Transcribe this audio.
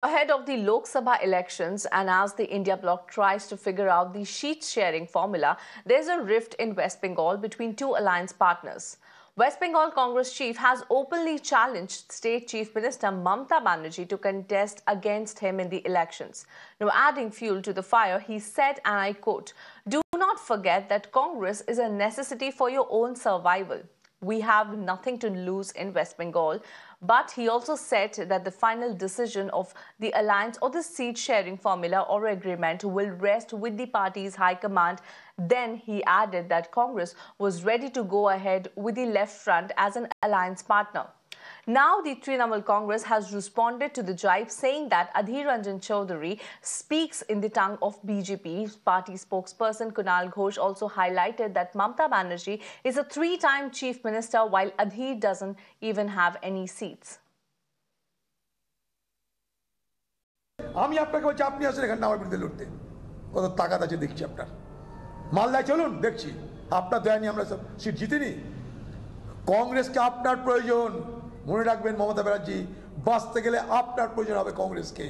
Ahead of the Lok Sabha elections and as the India bloc tries to figure out the sheet-sharing formula, there's a rift in West Bengal between two alliance partners. West Bengal Congress chief has openly challenged State Chief Minister Mamata Banerjee to contest against him in the elections. Now, adding fuel to the fire, he said, and I quote, "Do not forget that Congress is a necessity for your own survival. We have nothing to lose in West Bengal." But he also said that the final decision of the alliance or the seat sharing formula or agreement will rest with the party's high command. Then he added that Congress was ready to go ahead with the left front as an alliance partner. Now, the Trinamool Congress has responded to the jibe, saying that Adhir Ranjan Chaudhary speaks in the tongue of BJP. Party spokesperson Kunal Ghosh also highlighted that Mamata Banerjee is a three-time chief minister, while Adhir doesn't even have any seats. আমি আপনাকে বলছি আপনি আসলে এখানে আমার বিরুদ্ধে লড়তে কত তাকাত আছে দেখছি আপনার মালদায় চলুন দেখছি আপনার দয়া নিয়ে আমরা সব সিট জিতিনি কংগ্রেসকে আপনার প্রয়োজন মনে রাখবেন মমতা ব্যানার্জি বাঁচতে গেলে আপনার প্রয়োজন হবে কংগ্রেসকে